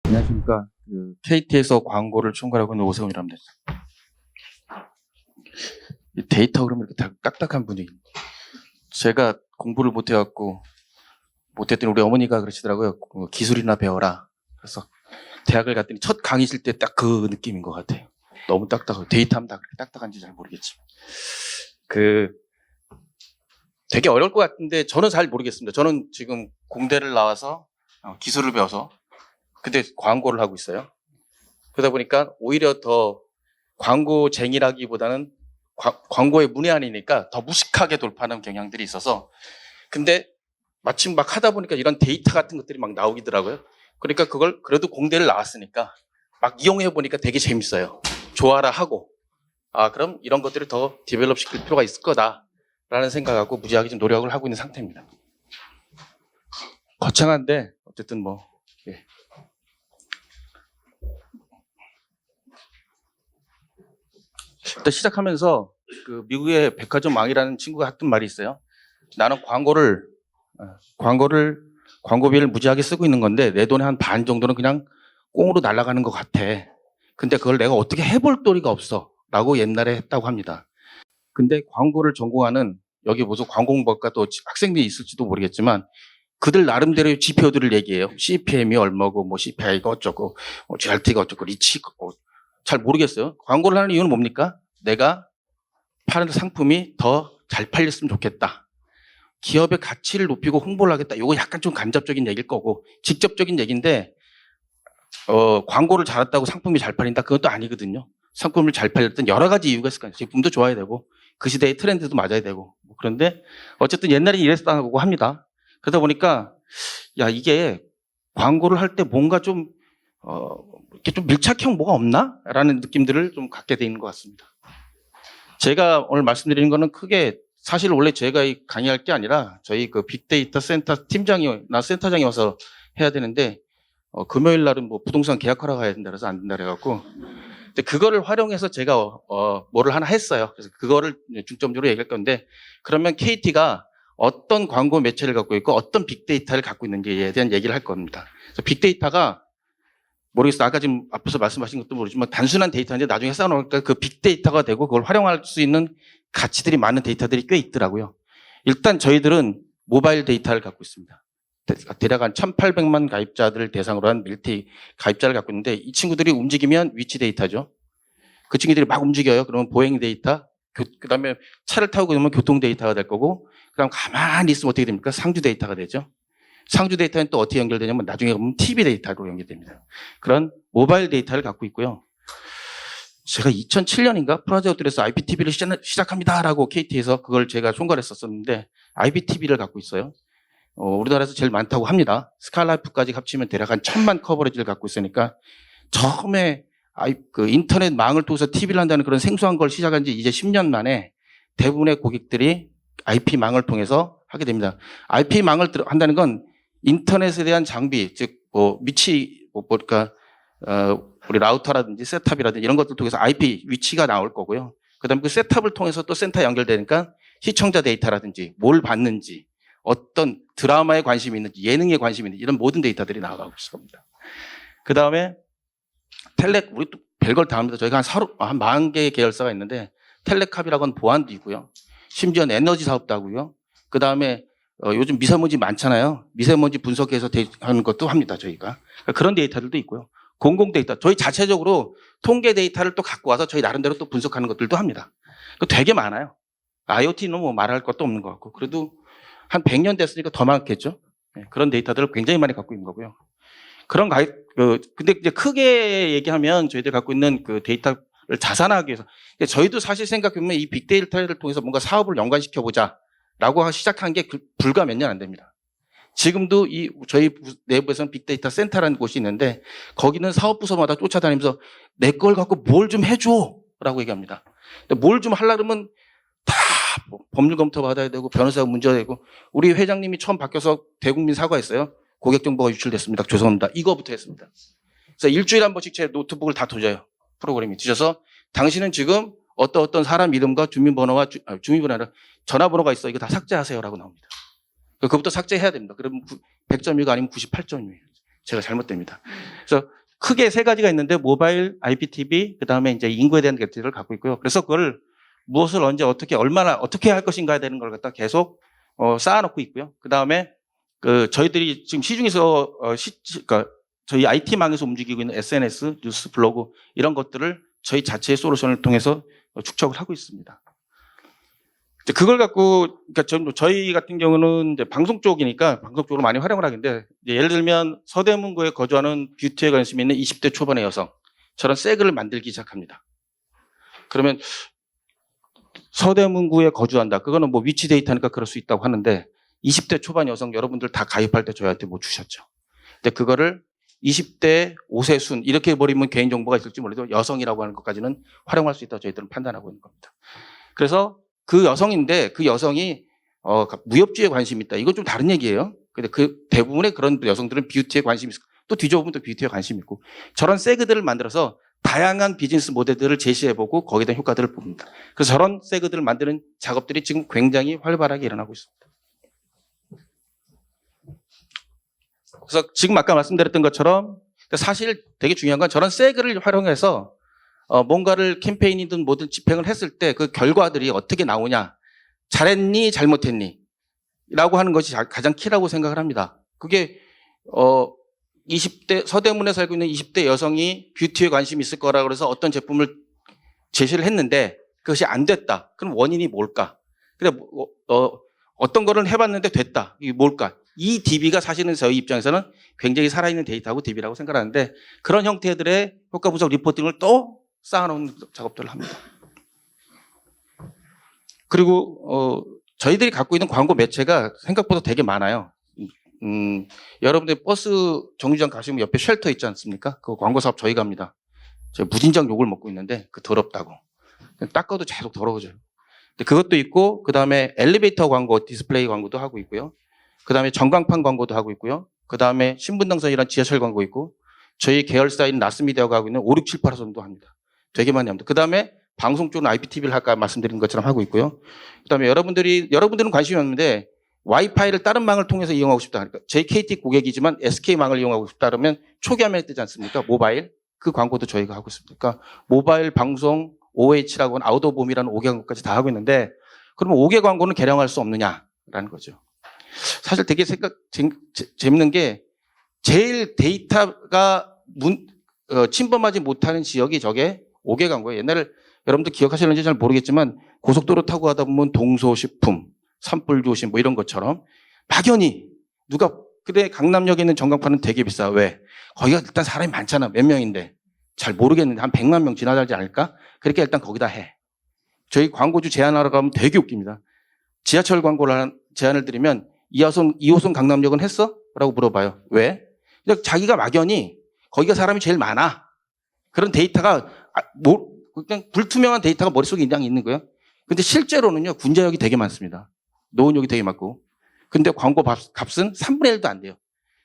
안녕하십니까. KT에서 광고를 총괄하고 있는 오세훈이라고 합니다. 이 데이터 그러면 이렇게 다 딱딱한 분위기. 제가 공부를 못해갖고, 못했더니 우리 어머니가 그러시더라고요. 기술이나 배워라. 그래서 대학을 갔더니 첫 강의실 때 딱 그 느낌인 것 같아요. 너무 딱딱하고, 데이터 하면 다 그렇게 딱딱한지 잘 모르겠지만. 되게 어려울 것 같은데 저는 잘 모르겠습니다. 저는 지금 공대를 나와서 기술을 배워서 근데 광고를 하고 있어요. 그러다 보니까 오히려 더 광고쟁이라기보다는 광고의 문외한이니까 더 무식하게 돌파하는 경향들이 있어서 근데 마침 막 하다 보니까 이런 데이터 같은 것들이 막 나오기더라고요. 그러니까 그걸 그래도 공대를 나왔으니까 막 이용해 보니까 되게 재밌어요. 좋아라 하고 그럼 이런 것들을 더 디벨롭 시킬 필요가 있을 거다라는 생각하고 무지하게 좀 노력을 하고 있는 상태입니다. 거창한데 어쨌든 예. 일단 시작하면서 미국의 백화점 왕이라는 친구가 했던 말이 있어요. 나는 광고비를 무지하게 쓰고 있는 건데 내 돈의 한 반 정도는 그냥 꽁으로 날아가는 것 같아. 근데 그걸 내가 어떻게 해볼 도리가 없어. 라고 옛날에 했다고 합니다. 근데 광고를 전공하는 여기 무슨 광고공학과 또 학생들이 있을지도 모르겠지만 그들 나름대로의 지표들을 얘기해요. CPM이 얼마고 CPI가 어쩌고 GRT가 어쩌고 리치가 잘 모르겠어요. 광고를 하는 이유는 뭡니까? 내가 파는 상품이 더 잘 팔렸으면 좋겠다. 기업의 가치를 높이고 홍보를 하겠다. 이거 약간 좀 간접적인 얘기일 거고 직접적인 얘기인데 광고를 잘했다고 상품이 잘 팔린다. 그것도 아니거든요. 상품을 잘 팔렸던 여러 가지 이유가 있을 거예요. 제품도 좋아야 되고 그 시대의 트렌드도 맞아야 되고 그런데 어쨌든 옛날에 이랬다고 합니다. 그러다 보니까 이게 광고를 할 때 뭔가 좀 이렇게 좀 밀착형 뭐가 없나? 라는 느낌들을 좀 갖게 되는 것 같습니다. 제가 오늘 말씀드리는 거는 크게 사실 원래 제가 강의할 게 아니라 저희 빅데이터 센터 팀장이나 센터장이 와서 해야 되는데 금요일 날은 부동산 계약하러 가야 된다 그래서 안 된다 그래갖고 그거를 활용해서 제가 뭐를 하나 했어요. 그래서 그거를 중점적으로 얘기할 건데 그러면 KT가 어떤 광고 매체를 갖고 있고 어떤 빅데이터를 갖고 있는지에 대한 얘기를 할 겁니다. 그래서 빅데이터가 모르겠어요. 아까 지금 앞에서 말씀하신 것도 모르지만 단순한 데이터인데 나중에 쌓아놓으니까 그 빅데이터가 되고 그걸 활용할 수 있는 가치들이 많은 데이터들이 꽤 있더라고요. 일단 저희들은 모바일 데이터를 갖고 있습니다. 대략 한 1,800만 가입자들을 대상으로 한 밀티 가입자를 갖고 있는데 이 친구들이 움직이면 위치 데이터죠. 그 친구들이 막 움직여요. 그러면 보행 데이터, 그다음에 차를 타고 그러면 교통 데이터가 될 거고 그다음 가만히 있으면 어떻게 됩니까? 상주 데이터가 되죠. 상주 데이터는 또 어떻게 연결되냐면 나중에 보면 TV 데이터로 연결됩니다. 그런 모바일 데이터를 갖고 있고요. 제가 2007년인가 프라자 호텔에서 IPTV를 시작합니다라고 KT에서 그걸 제가 총괄했었는데 IPTV를 갖고 있어요. 우리나라에서 제일 많다고 합니다. 스칼라이프까지 합치면 대략 한 1,000만 커버리지를 갖고 있으니까 처음에 인터넷 망을 통해서 TV를 한다는 그런 생소한 걸 시작한 지 이제 10년 만에 대부분의 고객들이 IP망을 통해서 하게 됩니다. IP망을 한다는 건 인터넷에 대한 장비, 즉 우리 라우터라든지 셋탑이라든지 이런 것들 통해서 IP 위치가 나올 거고요. 그다음에 그 셋탑을 통해서 또 센터에 연결되니까 시청자 데이터라든지 뭘 봤는지 어떤 드라마에 관심이 있는지 예능에 관심이 있는지 이런 모든 데이터들이 나가고 있을 겁니다. 그다음에 우리 또 별걸 다 합니다. 저희가 한 40개의 계열사가 있는데 텔레캅이라고 하는 보안도 있고요. 심지어는 에너지 사업도 하고요. 그다음에 요즘 미세먼지 많잖아요. 미세먼지 분석해서 하는 것도 합니다. 저희가. 그런 데이터들도 있고요. 공공 데이터. 저희 자체적으로 통계 데이터를 또 갖고 와서 저희 나름대로 또 분석하는 것들도 합니다. 되게 많아요. IoT는 말할 것도 없는 것 같고. 그래도 한 100년 됐으니까 더 많겠죠. 그런 데이터들을 굉장히 많이 갖고 있는 거고요. 근데 이제 크게 얘기하면 저희들 갖고 있는 그 데이터를 자산화하기 위해서 저희도 사실 생각해보면 이 빅데이터를 통해서 뭔가 사업을 연관시켜보자 라고 시작한 게 불과 몇 년 안 됩니다. 지금도 저희 내부에서는 빅데이터 센터라는 곳이 있는데 거기는 사업부서마다 쫓아다니면서 내 걸 갖고 뭘 좀 해줘 라고 얘기합니다. 뭘 좀 하려고 그러면 다 법률 검토 받아야 되고 변호사가 문제가 되고 우리 회장님이 처음 바뀌어서 대국민 사과했어요. 고객 정보가 유출됐습니다. 죄송합니다. 이거부터 했습니다. 그래서 일주일에 한 번씩 제 노트북을 다 도져요. 프로그램이 뒤져서 당신은 지금 어떤 사람 이름과 주민번호가 주민번호나 전화번호가 있어. 이거 다 삭제하세요라고 나옵니다. 그것부터 삭제해야 됩니다. 그러면 100점이고 아니면 98점이에요. 제가 잘못됩니다. 그래서 크게 세 가지가 있는데 모바일, IPTV, 그다음에 이제 인구에 대한 것들을 갖고 있고요. 그래서 그걸 무엇을 언제 어떻게 얼마나 어떻게 할 것인가에 되는 걸 갖다 계속 쌓아놓고 있고요. 그다음에 저희들이 지금 시중에서 그러니까 저희 IT망에서 움직이고 있는 SNS, 뉴스, 블로그 이런 것들을 저희 자체의 솔루션을 통해서 축적을 하고 있습니다. 그걸 갖고, 그러니까 저희 같은 경우는 이제 방송 쪽이니까 방송 쪽으로 많이 활용을 하는데, 예를 들면 서대문구에 거주하는 뷰티에 관심 있는 20대 초반의 여성, 저런 새글을 만들기 시작합니다. 그러면 서대문구에 거주한다. 그거는 뭐 위치 데이터니까 그럴 수 있다고 하는데, 20대 초반 여성 여러분들 다 가입할 때 저희한테 뭐 주셨죠. 근데 그거를 20대 5세순 이렇게 버리면 개인정보가 있을지 몰라도 여성이라고 하는 것까지는 활용할 수 있다고 저희들은 판단하고 있는 겁니다. 그래서 그 여성인데 그 여성이 무협지에 관심이 있다. 이건 좀 다른 얘기예요. 근데 그 대부분의 그런 여성들은 뷰티에 관심이 있고 또 뒤져보면 또 뷰티에 관심이 있고 저런 새그들을 만들어서 다양한 비즈니스 모델들을 제시해보고 거기에 대한 효과들을 봅니다. 그래서 저런 새그들을 만드는 작업들이 지금 굉장히 활발하게 일어나고 있습니다. 그래서 지금 아까 말씀드렸던 것처럼 사실 되게 중요한 건 저런 새그를 활용해서 뭔가를 캠페인이든 뭐든 집행을 했을 때 그 결과들이 어떻게 나오냐, 잘했니, 잘못했니, 라고 하는 것이 가장 키라고 생각을 합니다. 그게, 20대, 서대문에 살고 있는 20대 여성이 뷰티에 관심이 있을 거라 그래서 어떤 제품을 제시를 했는데 그것이 안 됐다. 그럼 원인이 뭘까? 근데, 어떤 거를 해봤는데 됐다. 이게 뭘까? 이 DB가 사실은 저희 입장에서는 굉장히 살아있는 데이터하고 DB라고 생각하는데 그런 형태들의 효과 분석 리포팅을 또 쌓아놓은 작업들을 합니다. 그리고 저희들이 갖고 있는 광고 매체가 생각보다 되게 많아요. 여러분들 버스 정류장 가시면 옆에 쉘터 있지 않습니까? 그 광고 사업 저희가 합니다. 제가 무진장 욕을 먹고 있는데 그 더럽다고. 닦아도 계속 더러워져요. 그것도 있고 그 다음에 엘리베이터 광고, 디스플레이 광고도 하고 있고요. 그 다음에 전광판 광고도 하고 있고요. 그 다음에 신분당선이란 지하철 광고 있고 저희 계열사인 나스미디어가 하고 있는 5, 6, 7, 8호선도 합니다. 되게 많이 합니다. 그 다음에 방송 쪽은 IPTV를 아까 말씀드린 것처럼 하고 있고요. 그 다음에 여러분들은 관심이 없는데 와이파이를 다른 망을 통해서 이용하고 싶다. 그러니까 JKT 고객이지만 SK망을 이용하고 싶다 그러면 초기 화면에 뜨지 않습니까? 모바일. 그 광고도 저희가 하고 있습니다. 그러니까 모바일 방송 OH라고 하는 아웃오브홈이라는 5개 광고까지 다 하고 있는데 그러면 5개 광고는 개량할 수 없느냐라는 거죠. 사실 되게 재밌는 게 제일 데이터가 침범하지 못하는 지역이 저게 5개 광고예요. 옛날에 여러분들 기억하시는지 잘 모르겠지만 고속도로 타고 가다 보면 동서식품, 산불조심 뭐 이런 것처럼 막연히 근데 강남역에 있는 전광판은 되게 비싸. 왜? 거기가 일단 사람이 많잖아. 몇 명인데. 잘 모르겠는데 한 100만 명 지나가지 않을까? 그렇게 일단 거기다 해. 저희 광고주 제안하러 가면 되게 웃깁니다. 지하철 광고를 제안을 드리면 2호선 강남역은 했어? 라고 물어봐요. 왜? 그냥 자기가 막연히 거기가 사람이 제일 많아. 그런 데이터가 그냥 불투명한 데이터가 머릿속에 그냥 있는 거예요. 근데 실제로는요. 군자역이 되게 많습니다. 노원역이 되게 많고. 근데 광고 값은 3분의 1도 안 돼요.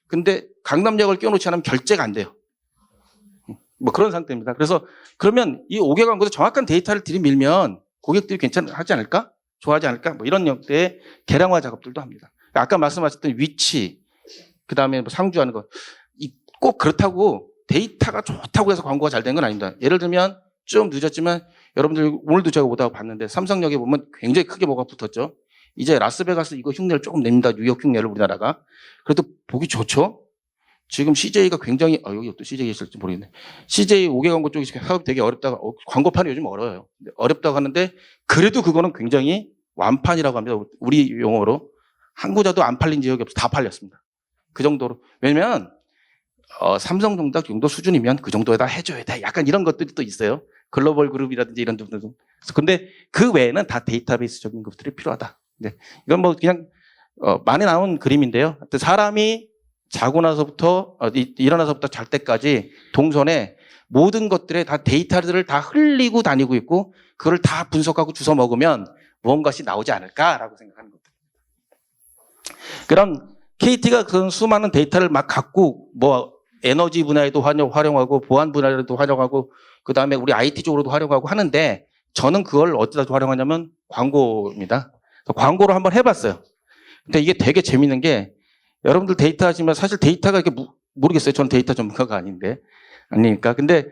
근데 강남역을 껴놓지 않으면 결제가 안 돼요. 뭐 그런 상태입니다. 그래서 그러면 이 5개 광고도 정확한 데이터를 들이밀면 고객들이 괜찮하지 않을까? 좋아하지 않을까? 뭐 이런 형태의 개량화 작업들도 합니다. 아까 말씀하셨던 위치, 그 다음에 뭐 상주하는 거. 꼭 그렇다고 데이터가 좋다고 해서 광고가 잘 된 건 아닙니다. 예를 들면 좀 늦었지만 여러분들 오늘도 제가 오다가 봤는데 삼성역에 보면 굉장히 크게 뭐가 붙었죠. 이제 라스베가스 이거 흉내를 조금 냅니다. 뉴욕 흉내를 우리나라가. 그래도 보기 좋죠. 지금 CJ가 굉장히 여기 또 CJ 있을지 모르겠네. CJ 5개 광고 쪽이 사업이 되게 어렵다고 광고판이 요즘 어려워요. 어렵다고 하는데 그래도 그거는 굉장히 완판이라고 합니다. 우리 용어로 한 구자도 안 팔린 지역이 없어 다 팔렸습니다. 그 정도로. 왜냐면 삼성전자 정도 수준이면 그 정도에다 해줘야 돼. 약간 이런 것들이 또 있어요. 글로벌 그룹이라든지 이런 분들도. 근데 그 외에는 다 데이터베이스적인 것들이 필요하다. 네. 이건 뭐 그냥 많이 나온 그림인데요. 사람이 자고 나서부터 일어나서부터 잘 때까지 동선에 모든 것들에 다 데이터들을 다 흘리고 다니고 있고 그걸 다 분석하고 주워 먹으면 무언가시 나오지 않을까라고 생각하는 겁니다. 그럼 KT가 그런 수많은 데이터를 막 갖고 뭐 에너지 분야에도 활용하고 보안 분야에도 활용하고 그다음에 우리 IT 쪽으로도 활용하고 하는데 저는 그걸 어디다 활용하냐면 광고입니다. 광고를 한번 해봤어요. 근데 이게 되게 재밌는 게 여러분들 데이터 하시면 사실 데이터가 이렇게 모르겠어요. 저는 데이터 전문가가 아닌데 아니니까. 근데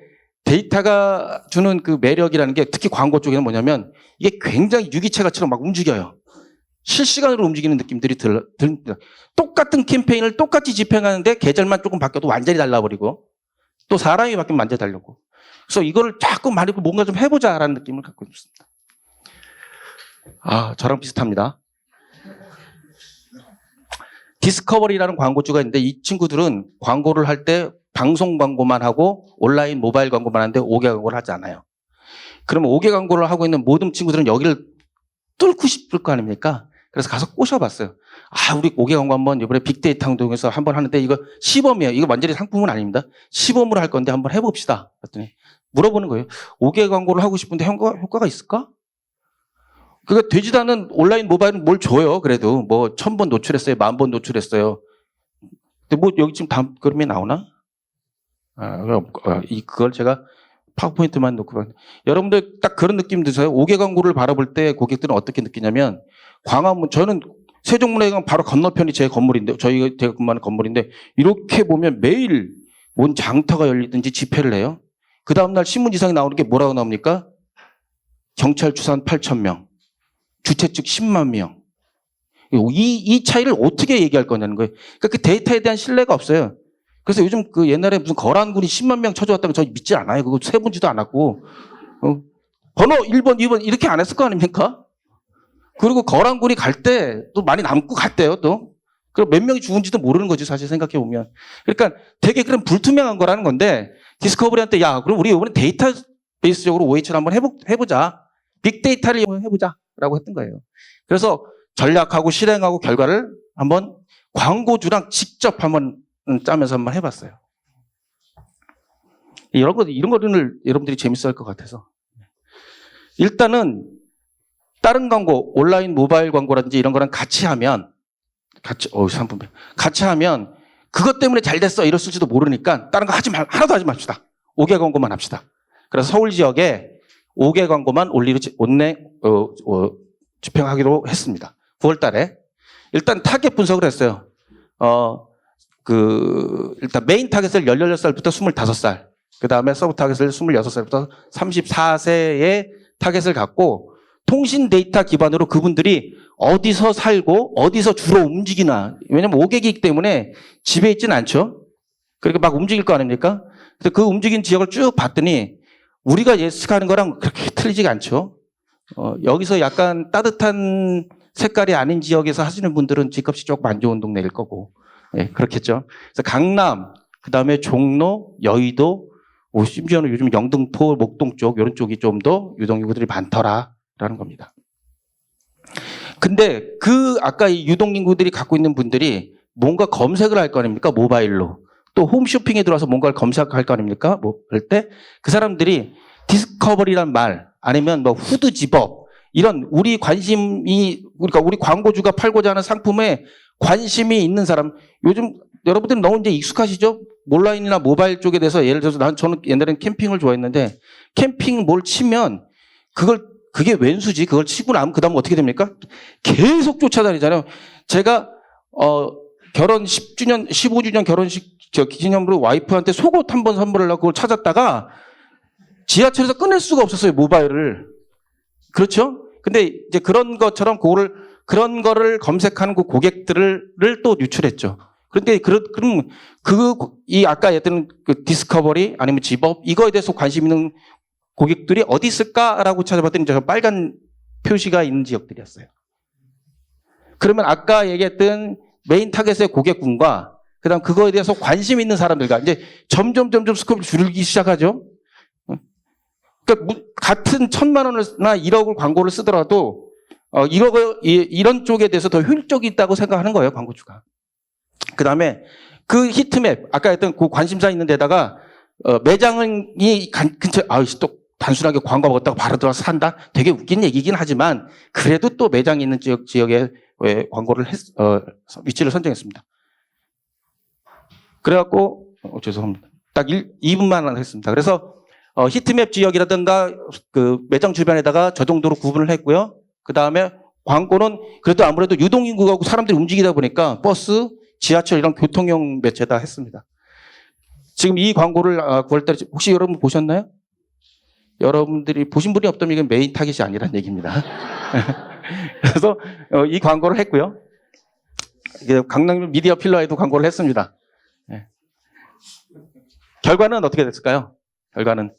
데이터가 주는 그 매력이라는 게 특히 광고 쪽에는 뭐냐면 이게 굉장히 유기체가처럼 막 움직여요. 실시간으로 움직이는 느낌들이 듭니다. 똑같은 캠페인을 똑같이 집행하는데 계절만 조금 바뀌어도 완전히 달라버리고 또 사람이 바뀌면 완전히 달라고. 그래서 이거를 자꾸 말고 뭔가 좀 해보자라는 느낌을 갖고 있습니다. 아, 저랑 비슷합니다. 디스커버리라는 광고주가 있는데 이 친구들은 광고를 할 때 방송 광고만 하고 온라인 모바일 광고만 하는데 5개 광고를 하지 않아요. 그러면 5개 광고를 하고 있는 모든 친구들은 여기를 뚫고 싶을 거 아닙니까? 그래서 가서 꼬셔봤어요. 아, 우리 5개 광고 한번 이번에 빅데이터 행동에서 한번 하는데 이거 시범이에요. 이거 완전히 상품은 아닙니다. 시범으로 할 건데 한번 해봅시다. 그랬더니 물어보는 거예요. 5개 광고를 하고 싶은데 효과가 있을까? 그거 되지도 않은 온라인 모바일은 뭘 줘요. 그래도 뭐 1000번 노출했어요. 10,000번 노출했어요. 근데 뭐 여기 지금 다음 그림에 나오나? 그걸 제가 파워포인트만 놓고 여러분들 딱 그런 느낌 드세요? 5개 광고를 바라볼 때 고객들은 어떻게 느끼냐면 광화문 저는 세종문화회관 바로 건너편이 제 건물인데 저희가 제가 근무하는 건물인데 이렇게 보면 매일 뭔 장터가 열리든지 집회를 해요. 그 다음날 신문지상에 나오는 게 뭐라고 나옵니까? 경찰 추산 8,000명, 주최 측 10만 명. 이 차이를 어떻게 얘기할 거냐는 거예요. 그러니까 그 데이터에 대한 신뢰가 없어요. 그래서 요즘 그 옛날에 무슨 거란군이 10만 명 쳐주었다면 저 믿지 않아요. 그거 세분지도 안 하고 번호 1번, 2번 이렇게 안 했을 거 아닙니까? 그리고 거란군이 갈 때 또 많이 남고 갔대요 또. 그리고 몇 명이 죽은지도 모르는 거지 사실 생각해 보면. 그러니까 되게 그런 불투명한 거라는 건데 디스커버리한테 야 그럼 우리 이번에 데이터베이스적으로 OH를 한번 해보자. 빅데이터를 해보자라고 했던 거예요. 그래서 전략하고 실행하고 결과를 한번 광고주랑 직접 한번 짜면서 한번 해봤어요. 이런 거를 여러분들이 재밌어 할 것 같아서. 일단은 다른 광고, 온라인 모바일 광고라든지 이런 거랑 같이 하면, 같이 하면 그것 때문에 잘 됐어 이랬을지도 모르니까 다른 거 하나도 하지 맙시다. 5개 광고만 합시다. 그래서 서울 지역에 5개 광고만 집행하기로 했습니다. 9월 달에. 일단 타겟 분석을 했어요. 일단 메인 타겟을 16살부터 25살. 그 다음에 서브 타겟을 26살부터 34세의 타겟을 갖고 통신 데이터 기반으로 그분들이 어디서 살고 어디서 주로 움직이나. 왜냐면 5개기이기 때문에 집에 있지는 않죠. 그러니까 막 움직일 거 아닙니까? 그래서 그 움직인 지역을 쭉 봤더니 우리가 예측하는 거랑 그렇게 틀리지가 않죠. 여기서 약간 따뜻한 색깔이 아닌 지역에서 하시는 분들은 집값이 조금 안 좋은 동네일 거고. 예, 그렇겠죠. 그래서 강남, 그 다음에 종로, 여의도, 심지어는 요즘 영등포, 목동 쪽, 이런 쪽이 좀 더 유동인구들이 많더라라는 겁니다. 근데 아까 이 유동인구들이 갖고 있는 분들이 뭔가 검색을 할 거 아닙니까? 모바일로. 또 홈쇼핑에 들어와서 뭔가를 검색할 거 아닙니까? 뭐, 그럴 때 그 사람들이 디스커버리란 말, 아니면 뭐 후드 집업, 이런 우리 관심이, 그러니까 우리 광고주가 팔고자 하는 상품에 관심이 있는 사람, 요즘 여러분들은 너무 이제 익숙하시죠? 온라인이나 모바일 쪽에 대해서 예를 들어서 저는 옛날에는 캠핑을 좋아했는데 캠핑 뭘 치면 그게 웬수지? 그걸 치고 나면 그다음 어떻게 됩니까? 계속 쫓아다니잖아요. 제가 결혼 10주년, 15주년 결혼식 기념으로 와이프한테 속옷 한번 선물하려고 그걸 찾았다가 지하철에서 끊을 수가 없었어요, 모바일을. 그렇죠? 근데 이제 그런 것처럼 그런 거를 검색하는 그 고객들을 또 유출했죠. 그런데 그럼 아까 얘기했던 그 디스커버리 아니면 집업 이거에 대해서 관심 있는 고객들이 어디 있을까라고 찾아봤더니 저 빨간 표시가 있는 지역들이었어요. 그러면 아까 얘기했던 메인 타겟의 고객군과 그다음 그거에 대해서 관심 있는 사람들과 이제 점점 스코프를 줄이기 시작하죠. 그러니까 같은 1,000만 원이나 1억을 광고를 쓰더라도 이런 쪽에 대해서 더 효율적이 있다고 생각하는 거예요, 광고주가. 그 다음에 그 히트맵, 아까 했던 그 관심사 있는 데다가 매장이 근처에 또 단순하게 광고 먹었다고 바로 들어와서 산다? 되게 웃긴 얘기긴 하지만 그래도 또 매장이 있는 지역에 광고를 위치를 선정했습니다. 그래갖고 죄송합니다. 딱 2분만 하겠습니다. 그래서 히트맵 지역이라든가 그 매장 주변에다가 저 정도로 구분을 했고요. 그 다음에 광고는 그래도 아무래도 유동인구하고 사람들이 움직이다 보니까 버스, 지하철 이런 교통용 매체다 했습니다. 지금 이 광고를 9월달에 혹시 여러분 보셨나요? 여러분들이 보신 분이 없다면 이건 메인 타깃이 아니란 얘기입니다. 그래서 이 광고를 했고요. 강남 미디어 필러에도 광고를 했습니다. 네. 결과는 어떻게 됐을까요? 결과는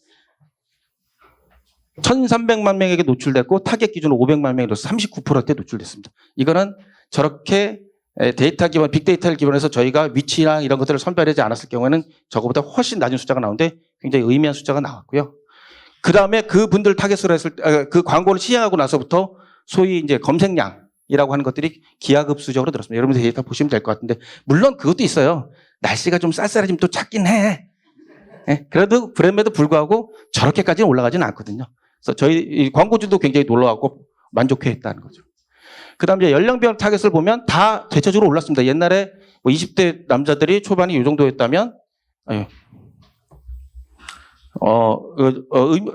1,300만 명에게 노출됐고 타겟 기준으로 500만 명으로서 39%대 노출됐습니다. 이거는 저렇게 데이터 기반, 빅데이터를 기반해서 저희가 위치나 이런 것들을 선별하지 않았을 경우에는 저거보다 훨씬 낮은 숫자가 나오는데 굉장히 의미한 숫자가 나왔고요. 그 다음에 그 분들 타겟으로 했을 때, 그 광고를 시행하고 나서부터 소위 이제 검색량이라고 하는 것들이 기하급수적으로 늘었습니다. 여러분들 데이터 보시면 될 것 같은데, 물론 그것도 있어요. 날씨가 좀 쌀쌀해지면 또 찾긴 해. 네? 그럼에도 불구하고 저렇게까지는 올라가지는 않거든요. 그래서 저희 광고주도 굉장히 놀라웠고 만족해 했다는 거죠. 그 다음에 연령별 타겟을 보면 다 대체적으로 올랐습니다. 옛날에 뭐 20대 남자들이 초반이 이 정도였다면,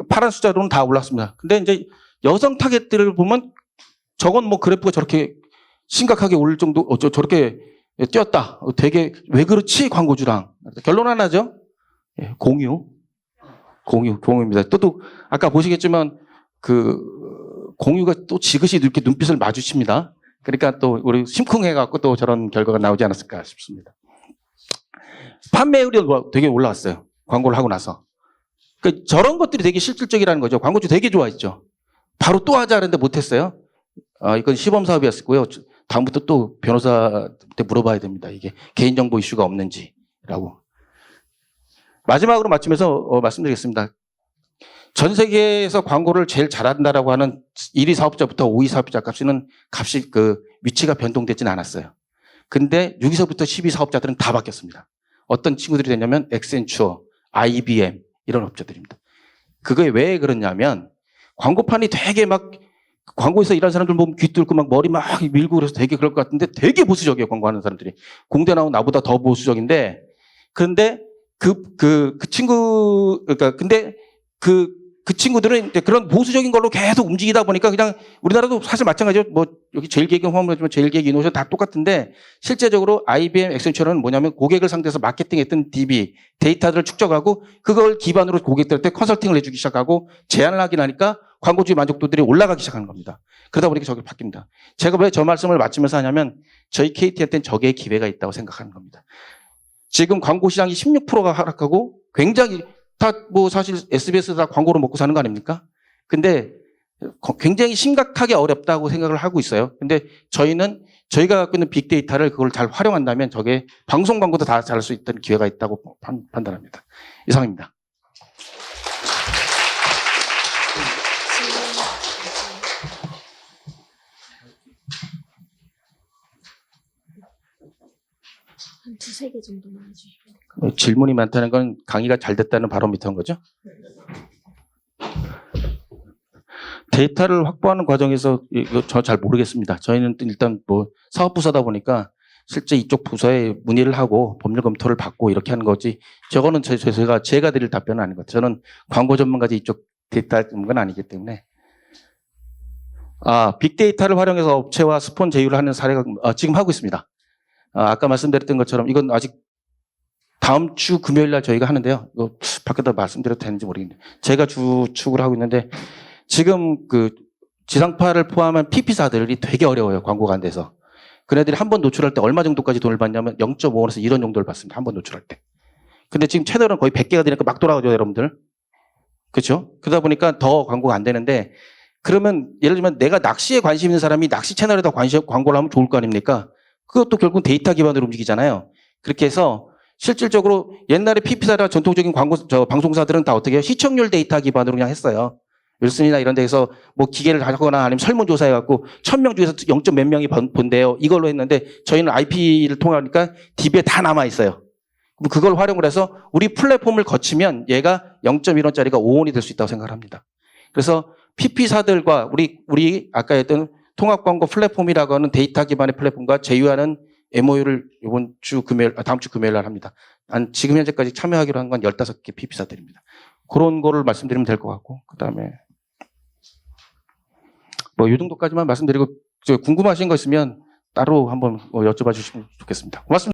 파란 숫자로는 다 올랐습니다. 근데 이제 여성 타겟들을 보면 저건 뭐 그래프가 저렇게 심각하게 오를 정도, 저렇게 뛰었다. 되게 왜 그렇지 광고주랑. 결론 하나죠. 공유입니다. 또 아까 보시겠지만 공유가 또 지그시 이렇게 눈빛을 마주칩니다. 그러니까 또 우리 심쿵해갖고 또 저런 결과가 나오지 않았을까 싶습니다. 판매율이 되게 올라왔어요. 광고를 하고 나서. 그러니까 저런 것들이 되게 실질적이라는 거죠. 광고주 되게 좋아했죠. 바로 또 하자 하는데 못했어요. 이건 시범 사업이었고요. 다음부터 또 변호사한테 물어봐야 됩니다. 이게 개인정보 이슈가 없는지라고. 마지막으로 마치면서 말씀드리겠습니다. 전 세계에서 광고를 제일 잘한다라고 하는 1위 사업자부터 5위 사업자 값이 위치가 변동되지는 않았어요. 근데 6위서부터 10위 사업자들은 다 바뀌었습니다. 어떤 친구들이 됐냐면 액센추어, IBM 이런 업체들입니다. 그게 왜 그러냐면 광고판이 되게 막 광고에서 일하는 사람들 보면 귀 뚫고 막 머리 막 밀고 그래서 되게 그럴 것 같은데 되게 보수적이에요. 광고하는 사람들이. 공대 나온 나보다 더 보수적인데 그런데 근데 그 친구들은 이제 그런 보수적인 걸로 계속 움직이다 보니까 그냥 우리나라도 사실 마찬가지죠. 뭐 여기 제일기획 포함하지만 제일기획 이노션 다 똑같은데 실제적으로 IBM, 액센처는 뭐냐면 고객을 상대해서 마케팅했던 DB 데이터들을 축적하고 그걸 기반으로 고객들한테 컨설팅을 해주기 시작하고 제안을 하긴 하니까 광고주의 만족도들이 올라가기 시작하는 겁니다. 그러다 보니까 저게 바뀝니다. 제가 왜 저 말씀을 마치면서 하냐면 저희 KT한테는 저게 기회가 있다고 생각하는 겁니다. 지금 광고 시장이 16%가 하락하고 굉장히 다 뭐 사실 SBS 다 광고로 먹고 사는 거 아닙니까? 근데 굉장히 심각하게 어렵다고 생각을 하고 있어요. 근데 저희가 갖고 있는 빅데이터를 그걸 잘 활용한다면 저게 방송 광고도 다 잘할 수 있는 기회가 있다고 판단합니다. 이상입니다. 한 2-3개 정도만 해주시면 될 것 같아요. 질문이 많다는 건 강의가 잘 됐다는 바로미터인 거죠? 데이터를 확보하는 과정에서 이거 저 잘 모르겠습니다. 저희는 일단 뭐 사업부서다 보니까 실제 이쪽 부서에 문의를 하고 법률 검토를 받고 이렇게 하는 거지. 저거는 제가 드릴 답변은 아닌 것 같아요. 저는 광고 전문가지 이쪽 데이터 전문가는 아니기 때문에. 빅데이터를 활용해서 업체와 스폰 제휴를 하는 사례가 지금 하고 있습니다. 아까 말씀드렸던 것처럼 이건 아직 다음 주 금요일 날 저희가 하는데요. 이거 밖에다 말씀드려도 되는지 모르겠는데 제가 주축을 하고 있는데 지금 지상파를 포함한 PP사들이 되게 어려워요. 광고가 안 돼서. 그네들이 한 번 노출할 때 얼마 정도까지 돈을 받냐면 0.5원에서 1원 정도를 받습니다. 한 번 노출할 때. 근데 지금 채널은 거의 100개가 되니까 막 돌아가죠, 여러분들. 그렇죠? 그러다 보니까 더 광고가 안 되는데 그러면 예를 들면 내가 낚시에 관심 있는 사람이 낚시 채널에다 광고를 하면 좋을 거 아닙니까? 그것도 결국 데이터 기반으로 움직이잖아요. 그렇게 해서 실질적으로 옛날에 PP사나 전통적인 방송사들은 다 어떻게 해요? 시청률 데이터 기반으로 그냥 했어요. 윌슨이나 이런 데에서 뭐 기계를 하거나 아니면 설문조사해갖고 1000명 중에서 0. 몇 명이 본대요. 이걸로 했는데 저희는 IP를 통하니까 DB에 다 남아있어요. 그럼 그걸 활용을 해서 우리 플랫폼을 거치면 얘가 0.1원짜리가 5원이 될 수 있다고 생각을 합니다. 그래서 PP사들과 우리 아까 했던 통합광고 플랫폼이라고 하는 데이터 기반의 플랫폼과 제휴하는 MOU를 다음 주 금요일 날 합니다. 지금 현재까지 참여하기로 한 건 15개 PP사들입니다. 그런 거를 말씀드리면 될 것 같고, 그 다음에 뭐 이 정도까지만 말씀드리고 궁금하신 거 있으면 따로 한번 여쭤봐 주시면 좋겠습니다. 고맙습니다.